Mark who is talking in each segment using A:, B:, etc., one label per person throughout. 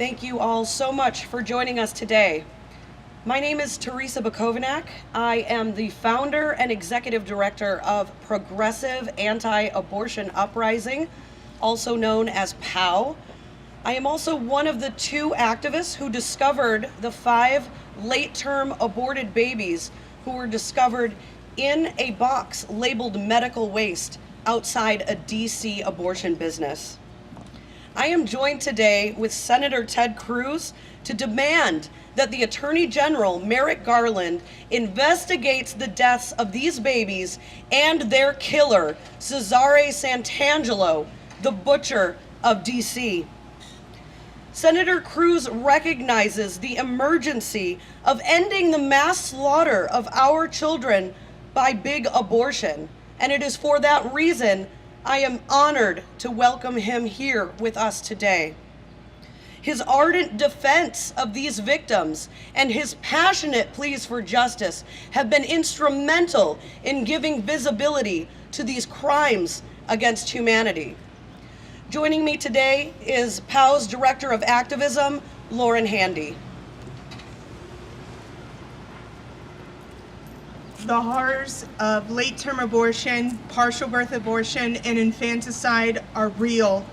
A: Thank you all so much for joining us today. My name is Teresa Bukovac. I am the founder and executive director of Progressive Anti-Abortion Uprising, also known as PAAU. I am also one of the 2 activists who discovered the 5 late-term aborted babies who were discovered in a box labeled medical waste outside a DC abortion business. I am joined today with Senator Ted Cruz to demand that the Attorney General, Merrick Garland, investigates the deaths of these babies and their killer, Cesare Santangelo, the butcher of DC. Senator Cruz recognizes the emergency of ending the mass slaughter of our children by big abortion, and it is for that reason I am honored to welcome him here with us today. His ardent defense of these victims and his passionate pleas for justice have been instrumental in giving visibility to these crimes against humanity. Joining me today is PAAU's Director of Activism, Lauren Handy.
B: The horrors of late-term abortion, partial birth abortion, and infanticide are real.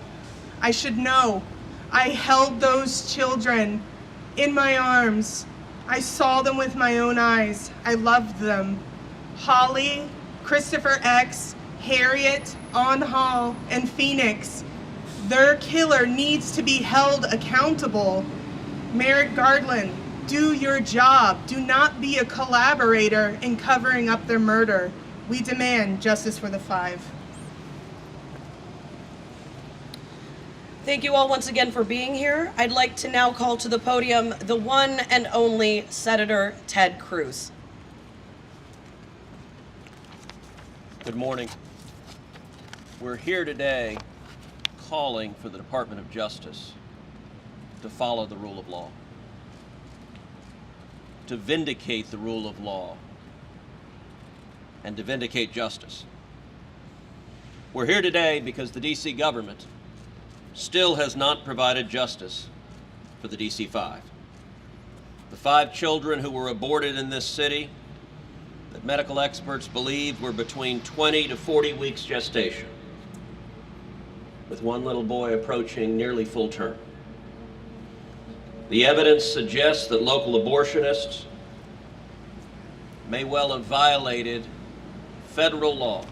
B: I should know. I held those children in my arms. I saw them with my own eyes. I loved them. Holly, Christopher X, Harriet, On Hall, and Phoenix. Their killer needs to be held accountable. Merrick Garland, do your job. Do not be a collaborator in covering up their murder. We demand justice for the 5.
A: Thank you all once again for being here. I'd like to now call to the podium the one and only Senator Ted Cruz.
C: Good morning. We're here today calling for the Department of Justice to follow the rule of law, to vindicate the rule of law, and to vindicate justice. We're here today because the DC government still has not provided justice for the DC-5. The 5 children who were aborted in this city that medical experts believe were between 20 to 40 weeks gestation, with one little boy approaching nearly full term. The evidence suggests that local abortionists may well have violated federal law,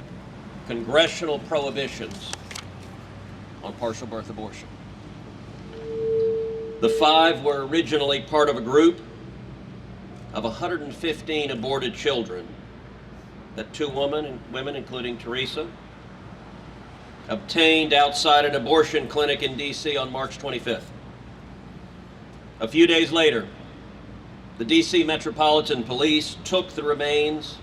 C: congressional prohibitions on partial birth abortion. The 5 were originally part of a group of 115 aborted children that 2 women, including Teresa, obtained outside an abortion clinic in DC on March 25th. A few days later, the DC Metropolitan Police took the remains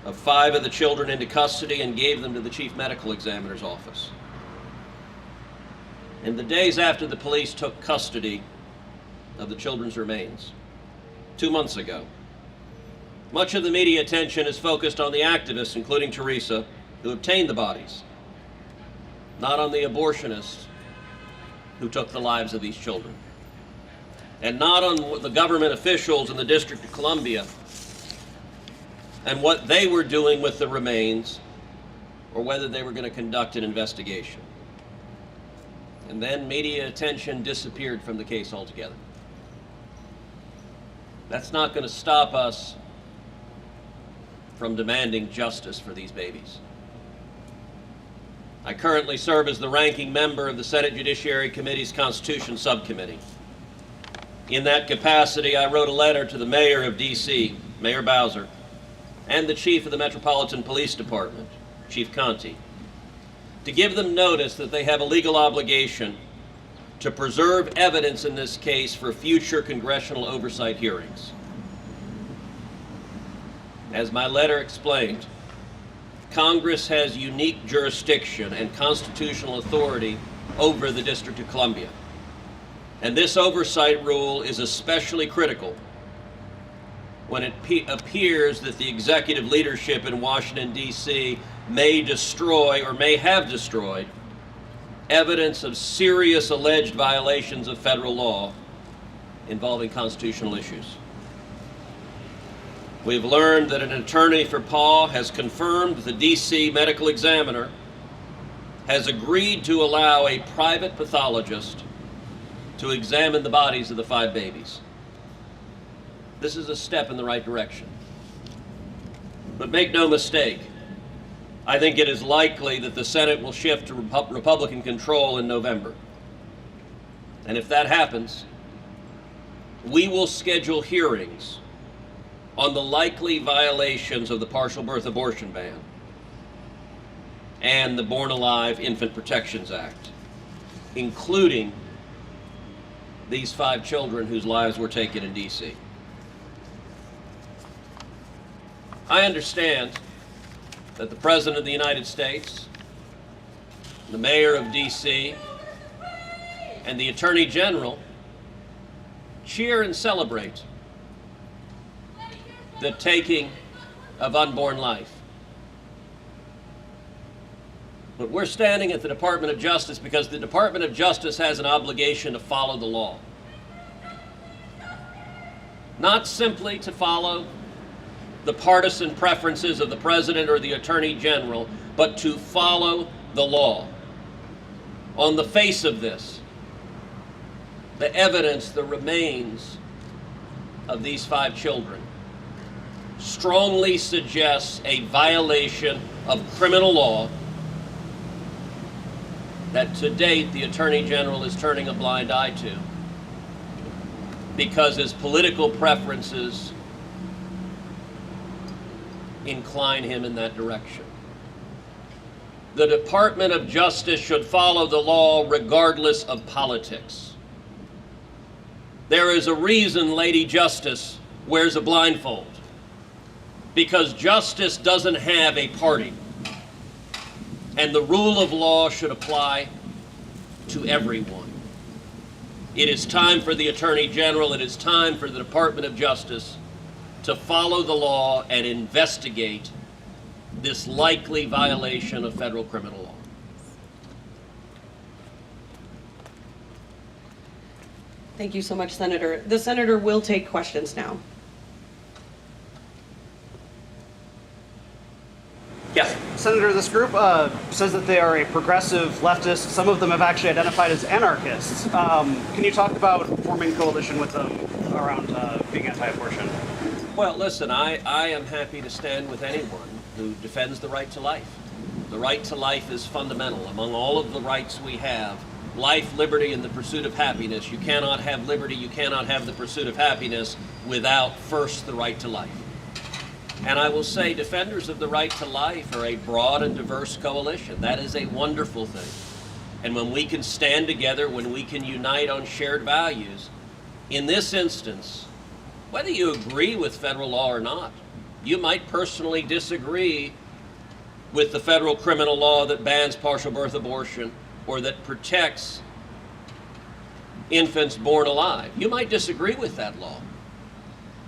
C: of 5 of the children into custody and gave them to the Chief Medical Examiner's office. In the days after the police took custody of the children's remains, 2 months ago, much of the media attention is focused on the activists, including Teresa, who obtained the bodies, not on the abortionists who took the lives of these children, and not on the government officials in the District of Columbia and what they were doing with the remains, or whether they were going to conduct an investigation. And then media attention disappeared from the case altogether. That's not going to stop us from demanding justice for these babies. I currently serve as the ranking member of the Senate Judiciary Committee's Constitution Subcommittee. In that capacity, I wrote a letter to the mayor of DC, Mayor Bowser, and the chief of the Metropolitan Police Department, Chief Conti, to give them notice that they have a legal obligation to preserve evidence in this case for future congressional oversight hearings. As my letter explained, Congress has unique jurisdiction and constitutional authority over the District of Columbia. And this oversight rule is especially critical when it appears that the executive leadership in Washington, D.C. may destroy or may have destroyed evidence of serious alleged violations of federal law involving constitutional issues. We've learned that an attorney for PAAU has confirmed the DC medical examiner has agreed to allow a private pathologist to examine the bodies of the 5 babies. This is a step in the right direction. But make no mistake, I think it is likely that the Senate will shift to Republican control in November. And if that happens, we will schedule hearings on the likely violations of the partial birth abortion ban and the Born Alive Infant Protections Act, including these 5 children whose lives were taken in DC. I understand that the President of the United States, the Mayor of DC, and the Attorney General cheer and celebrate the taking of unborn life. But we're standing at the Department of Justice because the Department of Justice has an obligation to follow the law. Not simply to follow the partisan preferences of the President or the Attorney General, but to follow the law. On the face of this, the evidence, the remains of these 5 children strongly suggests a violation of criminal law that to date the Attorney General is turning a blind eye to because his political preferences incline him in that direction. The Department of Justice should follow the law regardless of politics. There is a reason Lady Justice wears a blindfold, because justice doesn't have a party, and the rule of law should apply to everyone. It is time for the Attorney General, it is time for the Department of Justice to follow the law and investigate this likely violation of federal criminal law.
A: Thank you so much, Senator. The Senator will take questions now.
C: Yes.
D: Senator, this group says that they are a progressive leftist. Some of them have actually identified as anarchists. Can you talk about forming a coalition with them around being anti-abortion?
C: Well, listen, I am happy to stand with anyone who defends the right to life. The right to life is fundamental. Among all of the rights we have, life, liberty, and the pursuit of happiness. You cannot have liberty, you cannot have the pursuit of happiness without first the right to life. And I will say defenders of the right to life are a broad and diverse coalition. That is a wonderful thing. And when we can stand together, when we can unite on shared values, in this instance, whether you agree with federal law or not, you might personally disagree with the federal criminal law that bans partial birth abortion or that protects infants born alive. You might disagree with that law,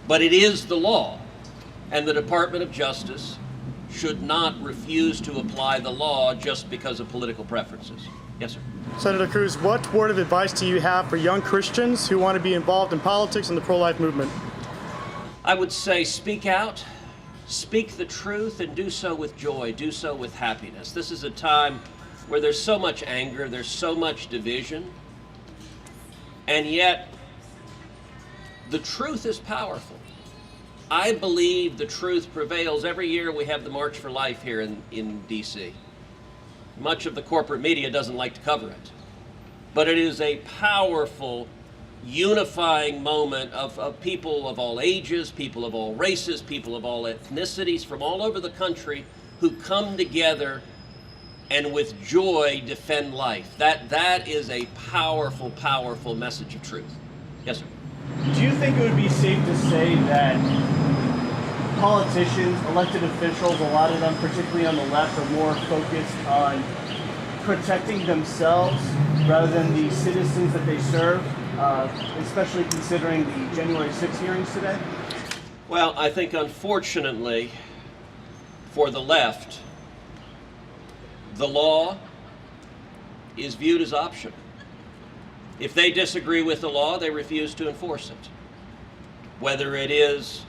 C: but it is the law, and the Department of Justice should not refuse to apply the law just because of political preferences. Yes, sir.
E: Senator Cruz, what word of advice do you have for young Christians who want to be involved in politics and the pro-life movement?
C: I would say speak out, speak the truth, and do so with joy, do so with happiness. This is a time where there's so much anger, there's so much division, and yet the truth is powerful. I believe the truth prevails. Every year we have the March for Life here in DC. Much of the corporate media doesn't like to cover it, but it is a powerful, unifying moment of people of all ages, people of all races, people of all ethnicities from all over the country who come together and with joy defend life. That is a powerful, powerful message of truth. Yes, sir.
D: Do you think it would be safe to say that politicians, elected officials, a lot of them, particularly on the left, are more focused on protecting themselves rather than the citizens that they serve, especially considering the January 6th hearings today?
C: Well, I think unfortunately for the left, the law is viewed as optional. If they disagree with the law, they refuse to enforce it. Whether it is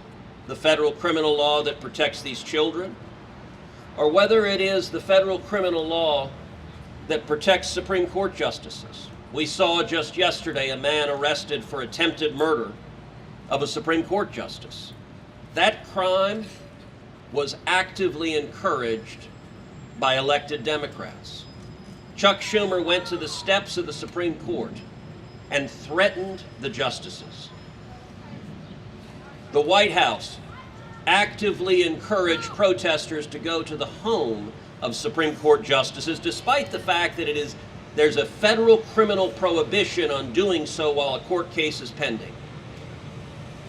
C: the federal criminal law that protects these children, or whether it is the federal criminal law that protects Supreme Court justices. We saw just yesterday a man arrested for attempted murder of a Supreme Court justice. That crime was actively encouraged by elected Democrats. Chuck Schumer went to the steps of the Supreme Court and threatened the justices. The White House actively encouraged protesters to go to the home of Supreme Court justices, despite the fact that there's a federal criminal prohibition on doing so while a court case is pending.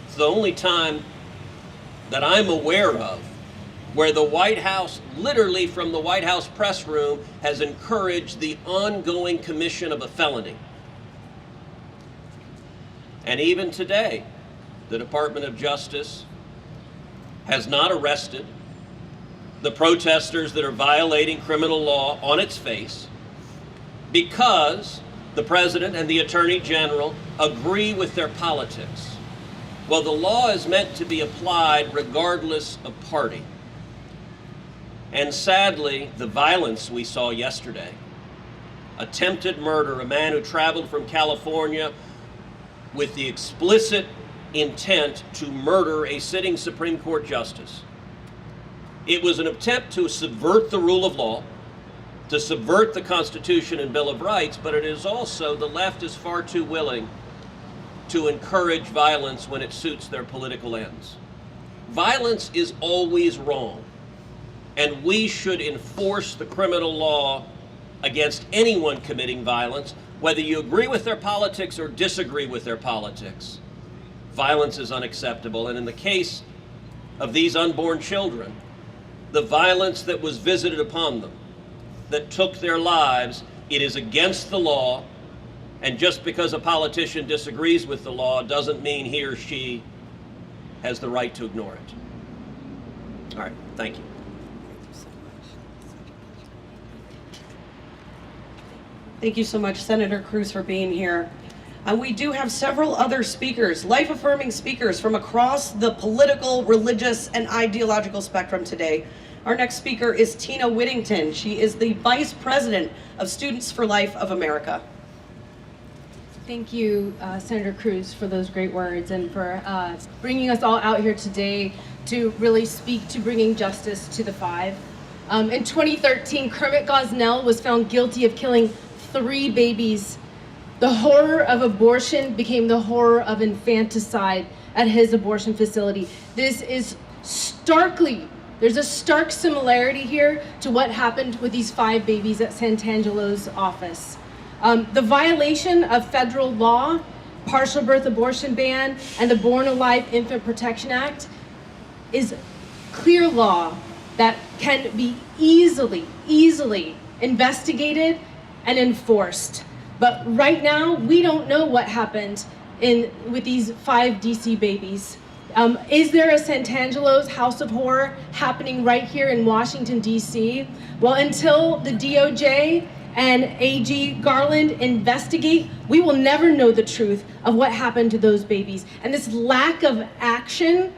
C: It's the only time that I'm aware of where the White House, literally from the White House press room, has encouraged the ongoing commission of a felony. And even today, the Department of Justice has not arrested the protesters that are violating criminal law on its face because the President and the Attorney General agree with their politics. Well, the law is meant to be applied regardless of party. And sadly, the violence we saw yesterday, attempted murder, a man who traveled from California with the explicit intent to murder a sitting Supreme Court justice. It was an attempt to subvert the rule of law, to subvert the Constitution and Bill of Rights, but it is also, the left is far too willing to encourage violence when it suits their political ends. Violence is always wrong, and we should enforce the criminal law against anyone committing violence, whether you agree with their politics or disagree with their politics. Violence is unacceptable, and in the case of these unborn children, the violence that was visited upon them, that took their lives, it is against the law, and just because a politician disagrees with the law doesn't mean he or she has the right to ignore it. All right, thank you.
A: Thank you so much, Senator Cruz, for being here. We do have several other speakers, life-affirming speakers from across the political, religious, and ideological spectrum today. Our next speaker is Tina Whittington. She is the Vice President of Students for Life of America.
F: Thank you, Senator Cruz, for those great words and for bringing us all out here today to really speak to bringing justice to the five. In 2013, Kermit Gosnell was found guilty of killing 3 babies. The horror of abortion became the horror of infanticide at his abortion facility. This is there's a stark similarity here to what happened with these 5 babies at Santangelo's office. The violation of federal law, partial birth abortion ban, and the Born Alive Infant Protection Act is clear law that can be easily investigated and enforced. But right now, we don't know what happened with these 5 DC babies. Is there a Santangelo's House of Horror happening right here in Washington, DC? Well, until the DOJ and AG Garland investigate, we will never know the truth of what happened to those babies. And this lack of action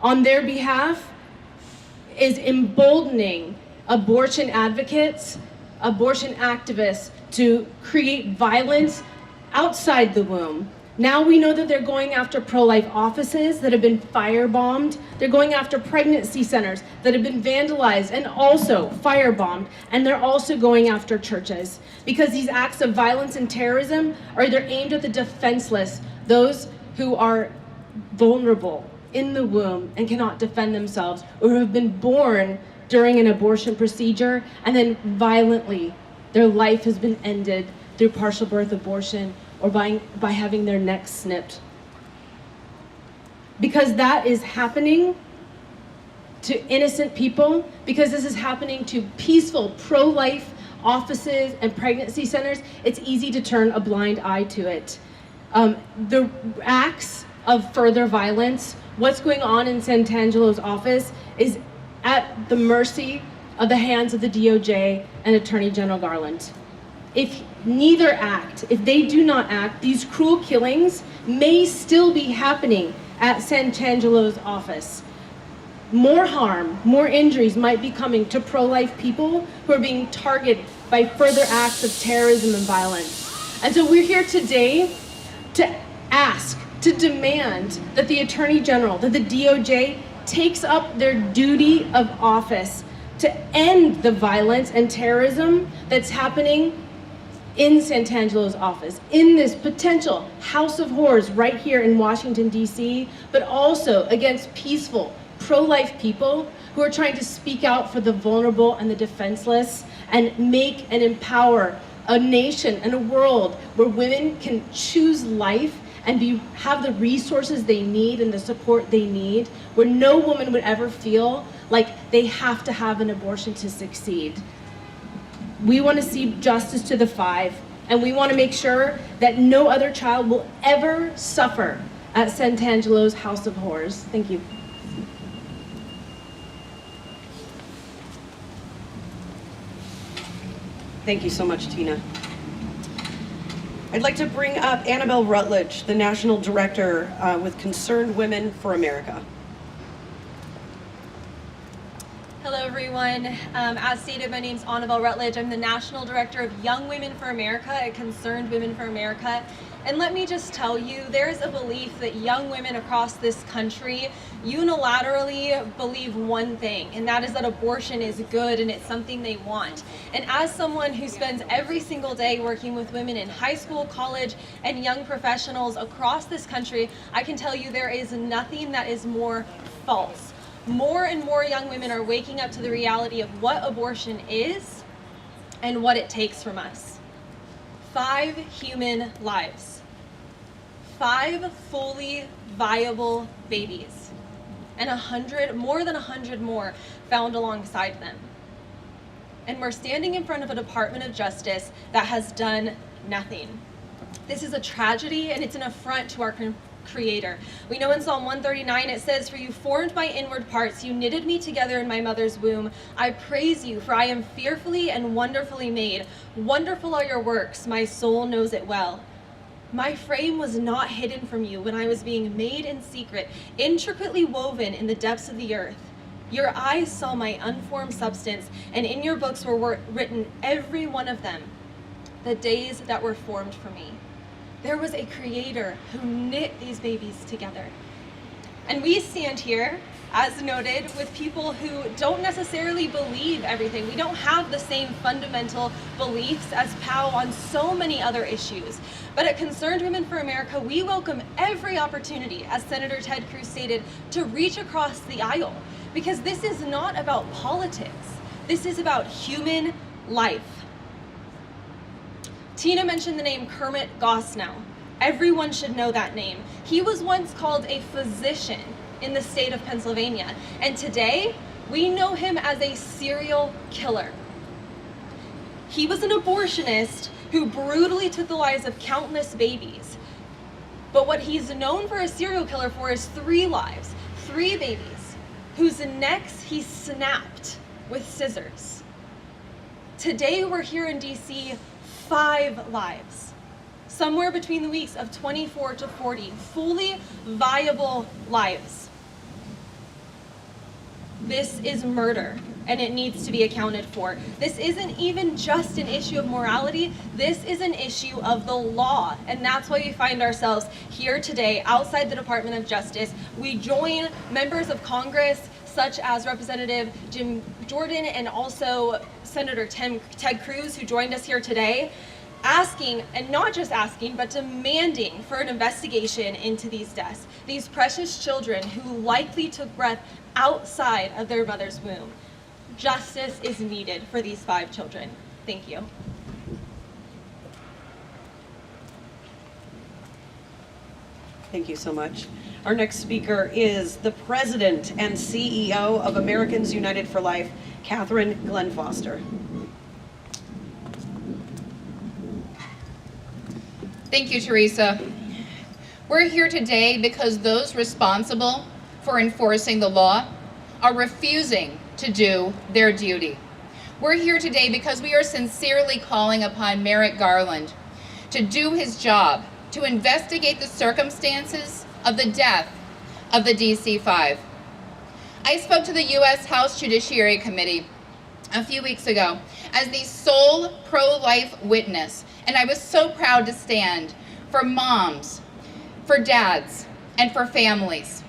F: on their behalf is emboldening abortion advocates, abortion activists to create violence outside the womb. Now we know that they're going after pro-life offices that have been firebombed. They're going after pregnancy centers that have been vandalized and also firebombed. And they're also going after churches because these acts of violence and terrorism are either aimed at the defenseless, those who are vulnerable in the womb and cannot defend themselves, or who have been born during an abortion procedure and then violently their life has been ended through partial birth abortion or by having their necks snipped. Because that is happening to innocent people, because this is happening to peaceful pro-life offices and pregnancy centers, it's easy to turn a blind eye to it. The acts of further violence, what's going on in Santangelo's office is at the mercy of the hands of the DOJ and Attorney General Garland. if neither act, if they do not act, these cruel killings may still be happening at Santangelo's office. More harm, more injuries might be coming to pro-life people who are being targeted by further acts of terrorism and violence. And so we're here today to ask, to demand that the Attorney General, that the DOJ takes up their duty of office to end the violence and terrorism that's happening in Santangelo's office, in this potential house of horrors right here in Washington, D.C., but also against peaceful, pro-life people who are trying to speak out for the vulnerable and the defenseless and make and empower a nation and a world where women can choose life and have the resources they need and the support they need, where no woman would ever feel like they have to have an abortion to succeed. We want to see justice to the 5, and we want to make sure that no other child will ever suffer at Santangelo's House of Horrors. Thank you.
A: Thank you so much, Tina. I'd like to bring up Annabelle Rutledge, the National Director with Concerned Women for America.
G: Hello, everyone. As stated, my name is Annabelle Rutledge. I'm the National Director of Young Women for America at Concerned Women for America. And let me just tell you, there's a belief that young women across this country unilaterally believe one thing, and that is that abortion is good and it's something they want. And as someone who spends every single day working with women in high school, college, and young professionals across this country, I can tell you there is nothing that is more false. More and more young women are waking up to the reality of what abortion is and what it takes from us. 5 human lives. 5 fully viable babies. And more than 100 more found alongside them. And we're standing in front of a Department of Justice that has done nothing. This is a tragedy, and it's an affront to our Creator. We know in Psalm 139 it says, "For you formed my inward parts, you knitted me together in my mother's womb. I praise you, for I am fearfully and wonderfully made. Wonderful are your works, my soul knows it well. My frame was not hidden from you when I was being made in secret, intricately woven in the depths of the earth. Your eyes saw my unformed substance, and in your books were written, every one of them, the days that were formed for me." There was a Creator who knit these babies together. And we stand here, as noted, with people who don't necessarily believe everything. We don't have the same fundamental beliefs as PAAU on so many other issues. But at Concerned Women for America, we welcome every opportunity, as Senator Ted Cruz stated, to reach across the aisle. Because this is not about politics. This is about human life. Tina mentioned the name Kermit Gosnell. Everyone should know that name. He was once called a physician in the state of Pennsylvania, and today we know him as a serial killer. He was an abortionist who brutally took the lives of countless babies. But what he's known for a serial killer for is 3 lives, 3 babies, whose necks he snapped with scissors. Today we're here in DC, 5 lives, somewhere between the weeks of 24 to 40, fully viable lives. This is murder, and it needs to be accounted for. This isn't even just an issue of morality, this is an issue of the law, and that's why we find ourselves here today outside the Department of Justice. We join members of Congress, such as Representative Jim Jordan and also Senator Ted Cruz, who joined us here today, asking, and not just asking, but demanding for an investigation into these deaths. These precious children who likely took breath outside of their mother's womb. Justice is needed for these 5 children. Thank you.
A: Thank you so much. Our next speaker is the President and CEO of Americans United for Life, Catherine Glenn Foster.
H: Thank you, Teresa. We're here today because those responsible for enforcing the law are refusing to do their duty. We're here today because we are sincerely calling upon Merrick Garland to do his job, to investigate the circumstances of the death of the DC-5. I spoke to the U.S. House Judiciary Committee a few weeks ago as the sole pro-life witness, and I was so proud to stand for moms, for dads, and for families.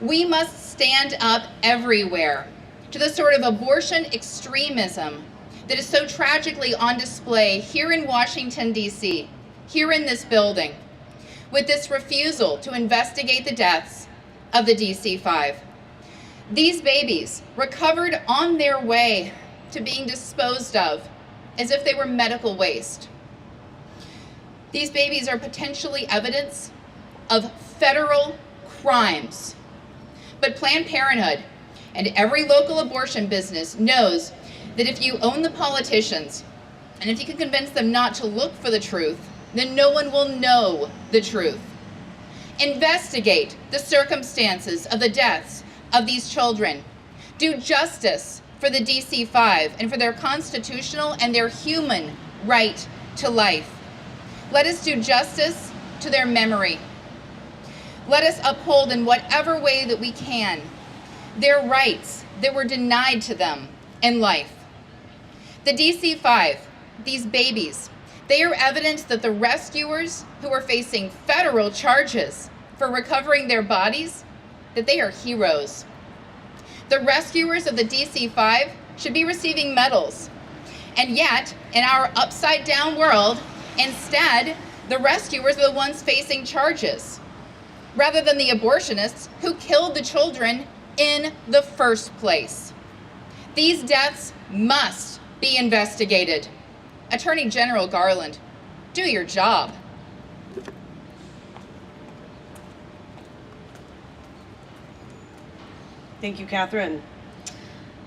H: We must stand up everywhere to the sort of abortion extremism that is so tragically on display here in Washington, D.C., here in this building, with this refusal to investigate the deaths of the DC-5. These babies recovered on their way to being disposed of as if they were medical waste. These babies are potentially evidence of federal crimes. But Planned Parenthood and every local abortion business knows that if you own the politicians and if you can convince them not to look for the truth, then no one will know the truth. Investigate the circumstances of the deaths of these children. Do justice for the DC-5 and for their constitutional and their human right to life. Let us do justice to their memory. Let us uphold in whatever way that we can their rights that were denied to them in life. The DC-5, these babies, they are evidence that the rescuers who are facing federal charges for recovering their bodies, that they are heroes. The rescuers of the DC-5 should be receiving medals. And yet, in our upside-down world, instead, the rescuers are the ones facing charges, rather than the abortionists who killed the children in the first place. These deaths must be investigated. Attorney General Garland, do your job.
A: Thank you, Catherine.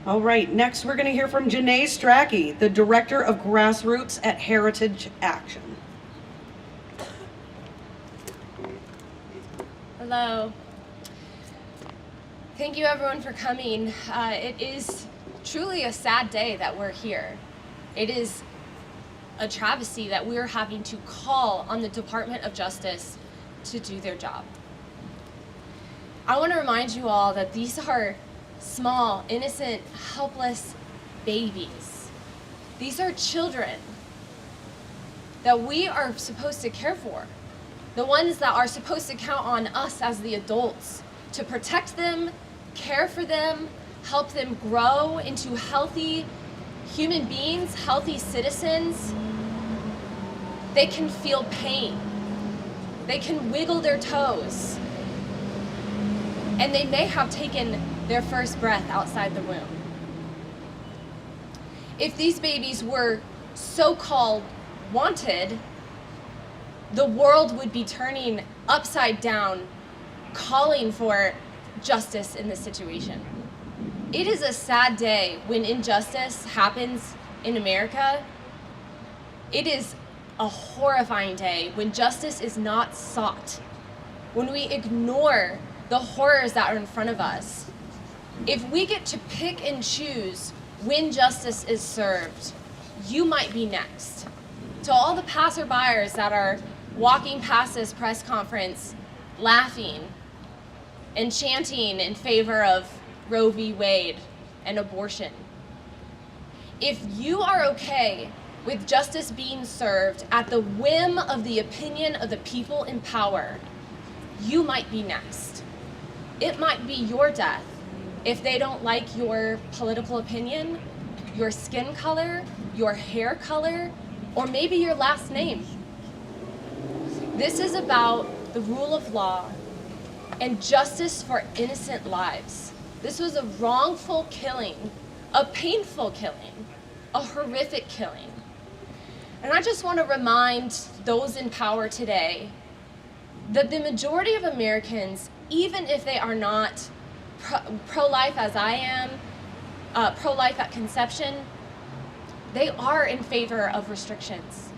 A: All right, next we're going to hear from Janae Strachey, the Director of Grassroots at Heritage Action.
I: Hello. Thank you everyone for coming. It is truly a sad day that we're here. It is a travesty that we're having to call on the Department of Justice to do their job. I want to remind you all that these are small, innocent, helpless babies. These are children that we are supposed to care for. The ones that are supposed to count on us as the adults to protect them, care for them, help them grow into healthy human beings, healthy citizens. They can feel pain. They can wiggle their toes. And they may have taken their first breath outside the womb. If these babies were so-called wanted, the world would be turning upside down, calling for justice in this situation. It is a sad day when injustice happens in America. It is a horrifying day when justice is not sought, when we ignore the horrors that are in front of us. If we get to pick and choose when justice is served, you might be next. To all the passerbyers that are walking past this press conference, laughing and chanting in favor of Roe v. Wade and abortion, if you are okay with justice being served at the whim of the opinion of the people in power, you might be next. It might be your death if they don't like your political opinion, your skin color, your hair color, or maybe your last name. This is about the rule of law and justice for innocent lives. This was a wrongful killing, a painful killing, a horrific killing. And I just want to remind those in power today that the majority of Americans, even if they are not pro-life as I am, pro-life at conception, they are in favor of restrictions.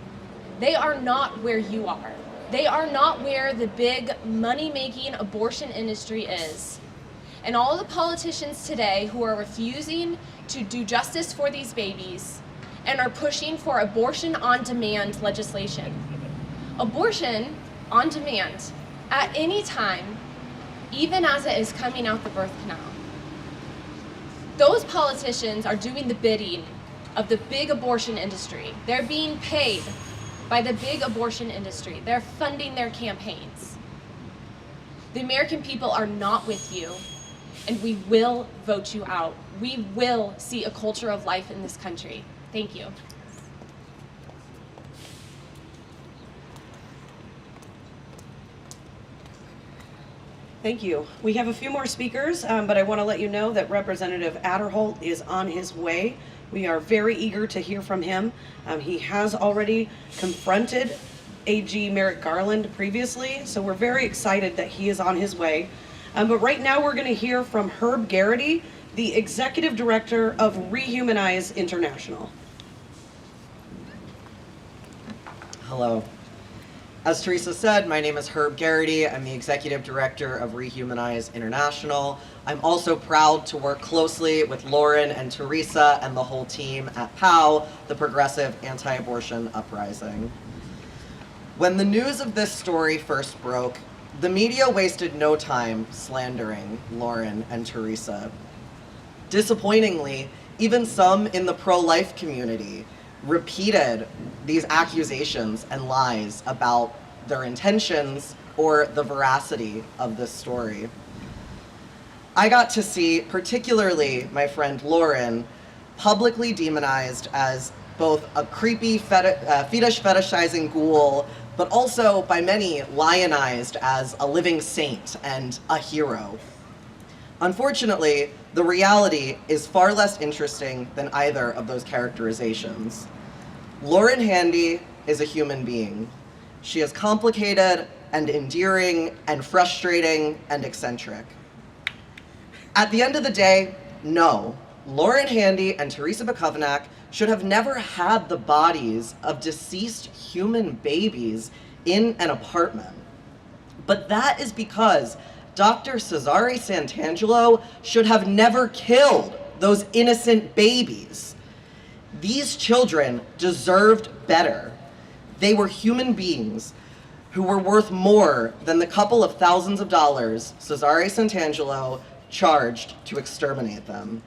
I: They are not where you are. They are not where the big money-making abortion industry is. And all the politicians today who are refusing to do justice for these babies and are pushing for abortion on demand legislation. Abortion on demand at any time, even as it is coming out the birth canal. Those politicians are doing the bidding of the big abortion industry. They're being paid by the big abortion industry. They're funding their campaigns. The American people are not with you, and we will vote you out. We will see a culture of life in this country. Thank you.
A: Thank you. We have a few more speakers, but I want to let you know that Representative Adderholt is on his way. We are very eager to hear from him. He has already confronted AG Merrick Garland previously, so we're very excited that he is on his way. But right now we're going to hear from Herb Garrity, the Executive Director of Rehumanize International.
J: Hello. As Teresa said, my name is Herb Garrity. I'm the Executive Director of Rehumanize International. I'm also proud to work closely with Lauren and Teresa and the whole team at PAAU, the Progressive Anti-Abortion Uprising. When the news of this story first broke, the media wasted no time slandering Lauren and Teresa. Disappointingly, even some in the pro-life community repeated these accusations and lies about their intentions or the veracity of this story. I got to see, particularly my friend Lauren, publicly demonized as both a creepy fetish fetishizing ghoul, but also by many lionized as a living saint and a hero. Unfortunately, the reality is far less interesting than either of those characterizations. Lauren Handy is a human being. She is complicated and endearing and frustrating and eccentric. At the end of the day, no, Lauren Handy and Teresa Bukovac should have never had the bodies of deceased human babies in an apartment. But that is because Dr. Cesare Santangelo should have never killed those innocent babies. These children deserved better. They were human beings who were worth more than the couple of thousands of dollars Cesare Santangelo charged to exterminate them.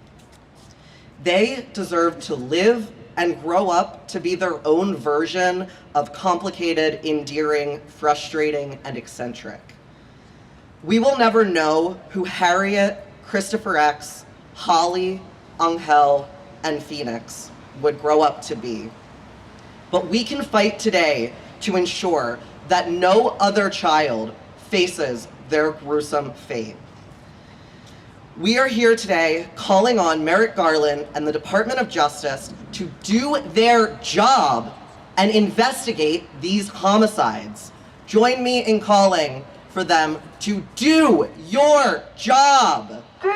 J: They deserve to live and grow up to be their own version of complicated, endearing, frustrating, and eccentric. We will never know who Harriet, Christopher X, Holly, Angel, and Phoenix would grow up to be. But we can fight today to ensure that no other child faces their gruesome fate. We are here today calling on Merrick Garland and the Department of Justice to do their job and investigate these homicides. Join me in calling for them to do your job.
B: Do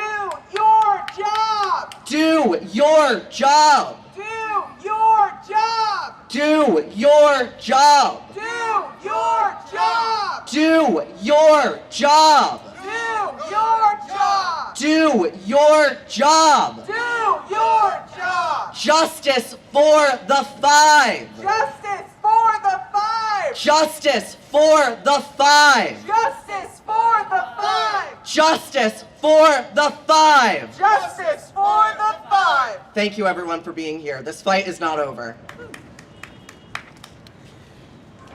B: your job.
J: Do your job.
B: Do your job.
J: Do your job.
B: Do your job.
J: Do your job.
B: Do your job.
J: Do your job.
B: Do your job.
J: Justice for the five.
B: Justice for the five.
J: Justice for the five.
B: Justice for the five.
J: Justice for the five.
B: Justice for the five.
J: Thank you everyone for being here. This fight is not over.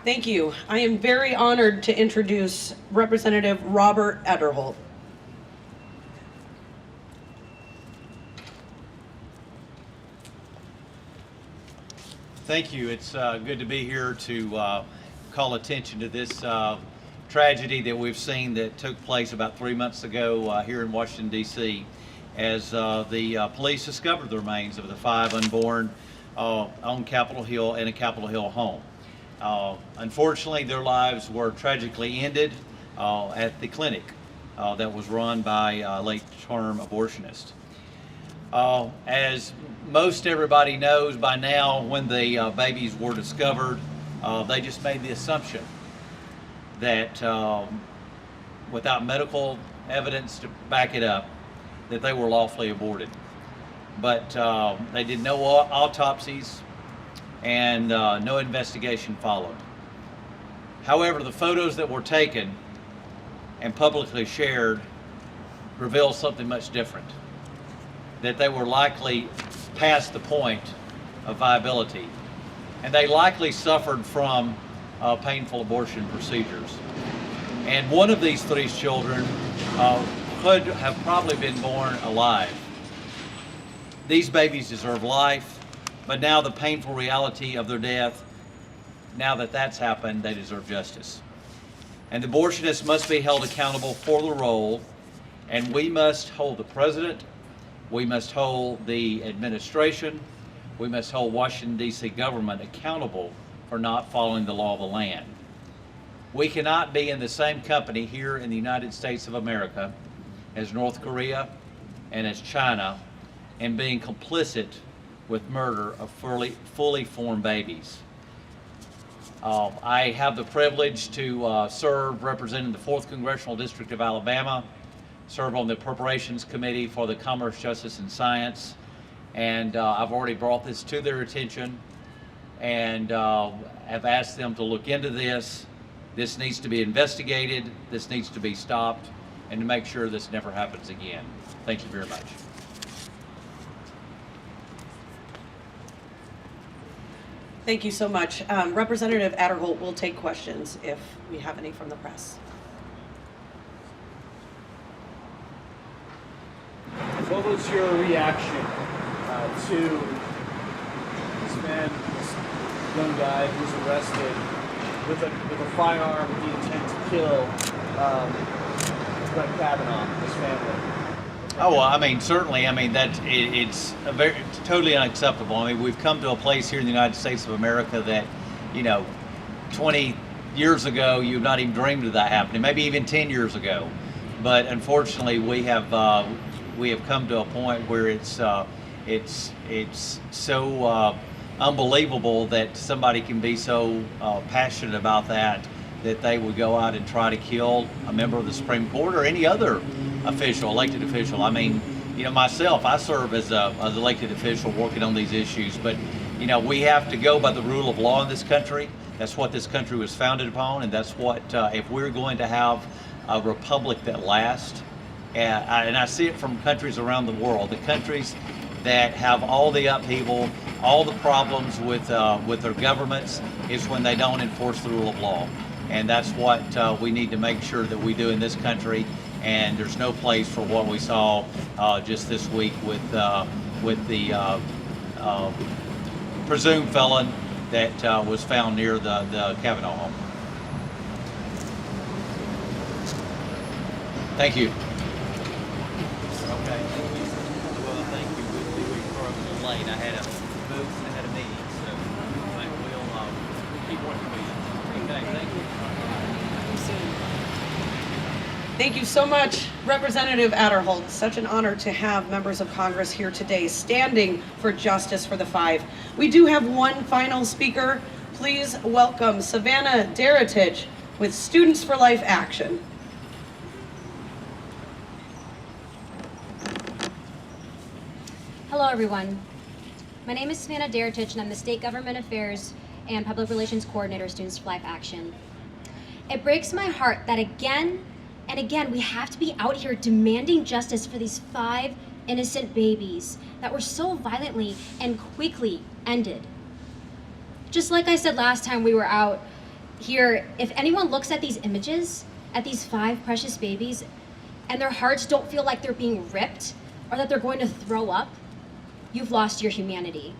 A: Thank you. I am very honored to introduce Representative Robert Adderholt.
K: Thank you. It's good to be here to call attention to this tragedy that we've seen that took place about 3 months ago here in Washington, D.C. as the police discovered the remains of the 5 unborn on Capitol Hill in a Capitol Hill home. Unfortunately, their lives were tragically ended at the clinic that was run by a late-term abortionist. As most everybody knows by now, when the babies were discovered, they just made the assumption that without medical evidence to back it up, that they were lawfully aborted. but they did no autopsies and no investigation followed. However, the photos that were taken and publicly shared reveal something much different, that they were likely past the point of viability, and they likely suffered from painful abortion procedures. And one of these 3 children could have probably been born alive. These babies deserve life, but now the painful reality of their death, now that that's happened, they deserve justice. And the abortionists must be held accountable for the role, and we must hold the president, we must hold the administration, we must hold Washington, D.C. government accountable for not following the law of the land. We cannot be in the same company here in the United States of America as North Korea and as China and being complicit with murder of fully formed babies. I have the privilege to serve representing the 4th Congressional District of Alabama, serve on the Appropriations Committee for the Commerce, Justice, and Science, and I've already brought this to their attention and have asked them to look into this. This needs to be investigated, this needs to be stopped, and to make sure this never happens again. Thank you very much.
A: Thank you so much. Representative Adderholt will take questions if we have any from the press.
L: What was your reaction to this man, this young guy who's arrested with a firearm with the intent to kill Brett Kavanaugh, his family?
K: Oh, well, I mean, certainly, I mean, it's totally unacceptable. I mean, we've come to a place here in the United States of America that, you know, 20 years ago, you'd not even dreamed of that happening, maybe even 10 years ago. But unfortunately, we have come to a point where it's so unbelievable that somebody can be so passionate about that they would go out and try to kill a member of the Supreme Court or any other official, elected official. I mean, you know, myself, I serve as an elected official working on these issues, but, you know, we have to go by the rule of law in this country. That's what this country was founded upon, and that's what, if we're going to have a republic that lasts, and I see it from countries around the world, the countries that have all the upheaval, all the problems with their governments is when they don't enforce the rule of law. And that's what we need to make sure that we do in this country. And there's no place for what we saw just this week with the presumed felon that was found near the Kavanaugh home. Thank you. Okay. Well, thank you. We're a little late. I had a booth and I had a meeting, so we'll keep working with you. Okay, thank you.
A: Thank you so much, Representative Adderholt. Such an honor to have members of Congress here today standing for justice for the 5. We do have one final speaker. Please welcome Savannah Daratic with Students for Life Action.
M: Hello, everyone. My name is Savannah Daratic, and I'm the State Government Affairs and Public Relations Coordinator, Students for Life Action. It breaks my heart that again and again we have to be out here demanding justice for these 5 innocent babies that were so violently and quickly ended. Just like I said last time we were out here, if anyone looks at these images, at these 5 precious babies, and their hearts don't feel like they're being ripped or that they're going to throw up, you've lost your humanity.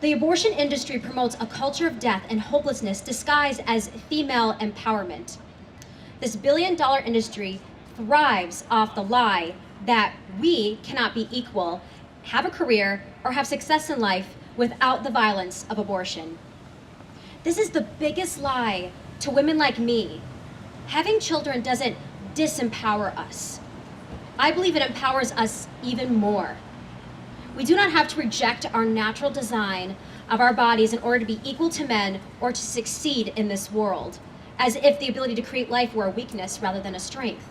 M: The abortion industry promotes a culture of death and hopelessness disguised as female empowerment. This billion-dollar industry thrives off the lie that we cannot be equal, have a career, or have success in life without the violence of abortion. This is the biggest lie to women like me. Having children doesn't disempower us. I believe it empowers us even more. We do not have to reject our natural design of our bodies in order to be equal to men or to succeed in this world, as if the ability to create life were a weakness rather than a strength.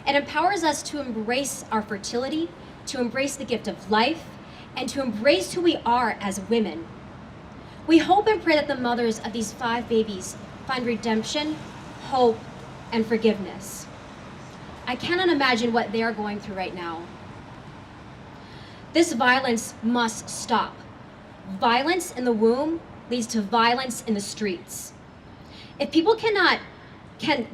M: It empowers us to embrace our fertility, to embrace the gift of life, and to embrace who we are as women. We hope and pray that the mothers of these 5 babies find redemption, hope, and forgiveness. I cannot imagine what they are going through right now. This violence must stop. Violence in the womb leads to violence in the streets. If people can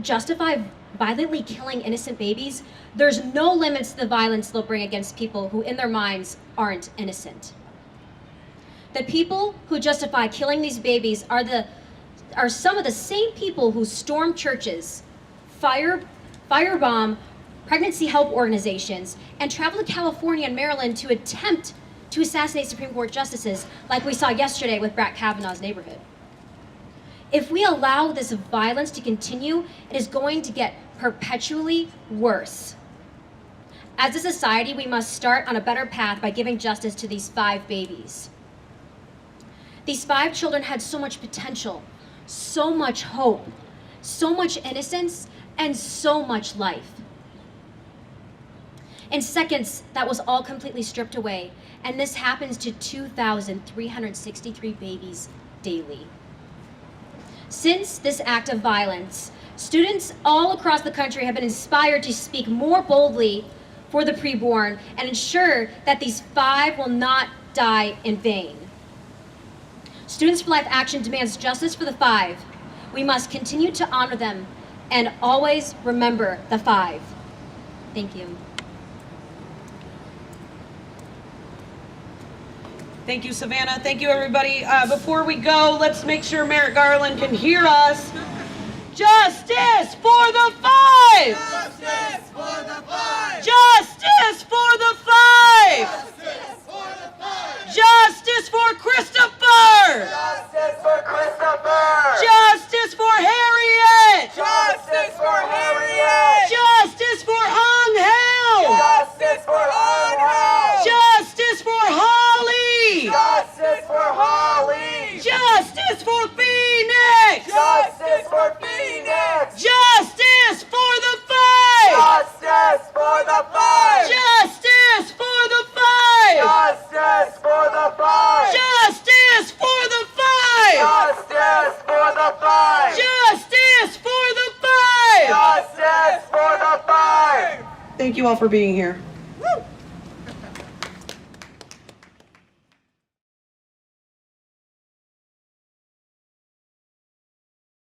M: justify violently killing innocent babies, there's no limits to the violence they'll bring against people who in their minds aren't innocent. The people who justify killing these babies are some of the same people who storm churches, firebomb pregnancy help organizations, and travel to California and Maryland to attempt to assassinate Supreme Court justices like we saw yesterday with Brett Kavanaugh's neighborhood. If we allow this violence to continue, it is going to get perpetually worse. As a society, we must start on a better path by giving justice to these 5 babies. These 5 children had so much potential, so much hope, so much innocence, and so much life. In seconds, that was all completely stripped away, and this happens to 2,363 babies daily. Since this act of violence, students all across the country have been inspired to speak more boldly for the preborn and ensure that these 5 will not die in vain. Students for Life Action demands justice for the 5. We must continue to honor them and always remember the 5. Thank you.
A: Thank you, Savannah. Thank you, everybody. Before we go, let's make sure Merrick Garland can hear us. Justice for the 5!
N: Justice for the 5!
A: Justice for the 5!
N: Justice for the 5!
A: Justice for Christopher!
N: Justice for Christopher!
A: Justice for Harriet!
N: Justice for Harriet!
A: Justice for Angel!
N: Justice for Angel!
A: Justice for Holly!
N: Justice for Holly!
A: Justice for Phoenix!
N: Justice for Phoenix!
A: Justice for the 5!
N: Justice for the 5!
A: Justice for the 5!
N: Justice for the 5!
A: Justice for the 5!
N: Justice for the 5!
A: Justice for the 5!
N: Justice for the 5!
A: Thank you all for being here.